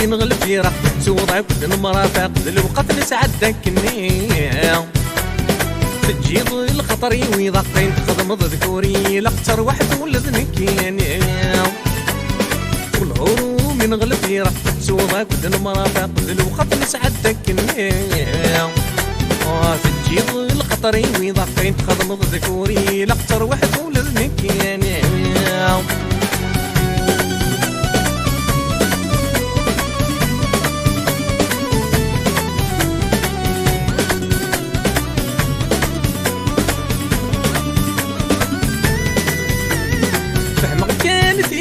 من غلفيرة سوضع كل مرافق الوقت نسعدك النية تجيض الخطري ويضاقين تخدم ذكوري لاختر واحد ولد نكياني والهورو من غلفيرة سوضع كل مرافق الوقت نسعدك النية تجيض الخطري ويضاقين تخدم ذكوري لاختر واحد ولد نكياني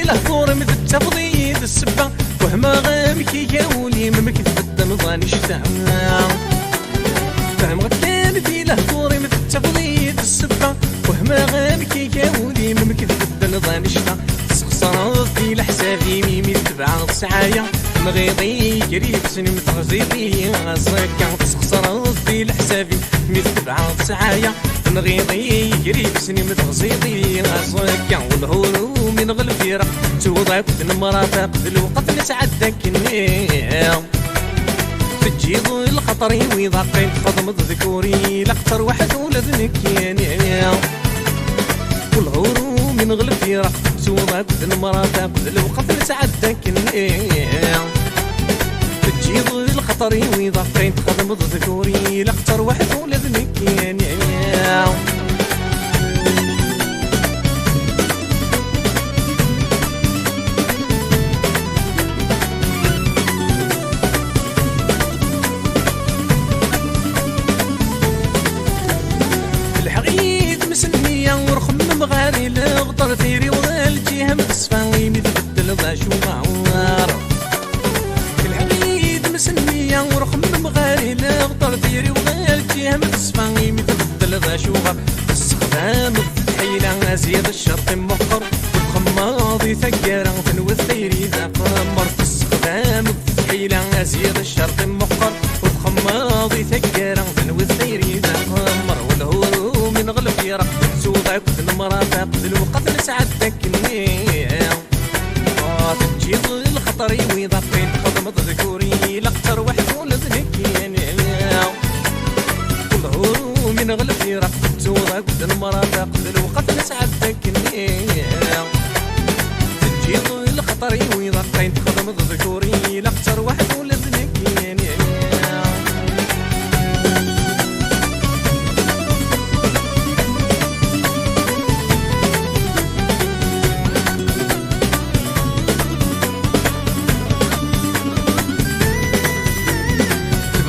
الهفور مثل التفضيل السبة وهما غامكي ياولي ممك تبدل نظاني شتاع فهم غكانت الهفور مثل التفضيل السبة وهما غامكي ياولي ممك تبدل نظاني شتاع تسخسر في لحسابي ميمي تبع سعايا مغيضي قريب سني متغزيضي غازكا تسخسر في لحسابي ميمي تبع سعايا مغيضي قريب سني متغزيضي غازكا والهورو من غلفيرة توضع كل مرافق الوقت نسعدك النية تجيض الخطري ويضاقين تخدم ذكوري لاختر واحد ولد نكياني والهورو من غلفيرة توضع كل مرافق الوقت نسعدك النية تجيض الخطري ويضاقين تخدم ذكوري لاختر واحد ولد نكياني مغاري لغطر ثيري والجهة متصفاوي متبدل ذا شو معوار الحبيد مسنية ورخم مغاري لغطر ثيري والجهة متصفاوي متبدل ذا شو غار استخدام الحيلة زيادة الشرط مخر والخماضي ثقيرا تنوث ثيري ذا قمر استخدام الحيلة زيادة الشرط مخر والخماضي ثقيرا تنوث ثيري ذا قمر والهورو من غلفيرة سوضع كل مرافق الوقت نسعدك النية تجيض الخطري ويضاقين تخدم ذكوري لاختر واحد ولد نكياني والهورو من غلفيرة سوضع كل مرافق الوقت نسعدك النية تجيض الخطري ويضاقين تخدم ذكوري لاختر واحد ولد نكياني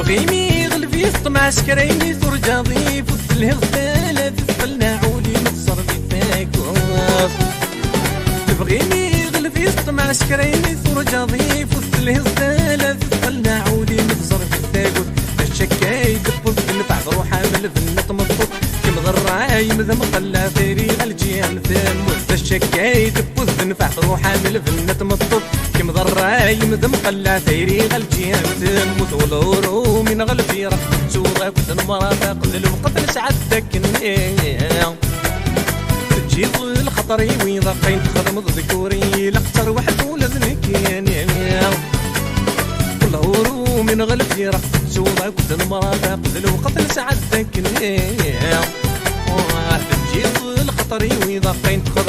غيمي غلفي طمع سكريني ثرجا ضيف وثله غثالة ثفلنا عولي متصر بثاكوث تبغيني غلفي طمع سكريني ثرجا ضيف وثله غثالة ثفلنا عولي متصر بثاكوث الشكاي دبوث بنفع روحها بالفنة مضبوط كم ضراي مذم قلا ثيري غالجيان ثموث الشكاي دبوث بنفع روحها بالفنة مضبوط كم ضراي مذم قلا ثيري غالجيان ثموث والهورو من غلفيرة سوضع كل مرافق الوقت نسعدك النية تجيض الخطري ويضاقين تخدم ذكوري لاختر واحد ولد نكياني والهورو من غلفيرة سوضع كل مرافق الوقت نسعدك النية تجيض الخطري ويضاقين تخدم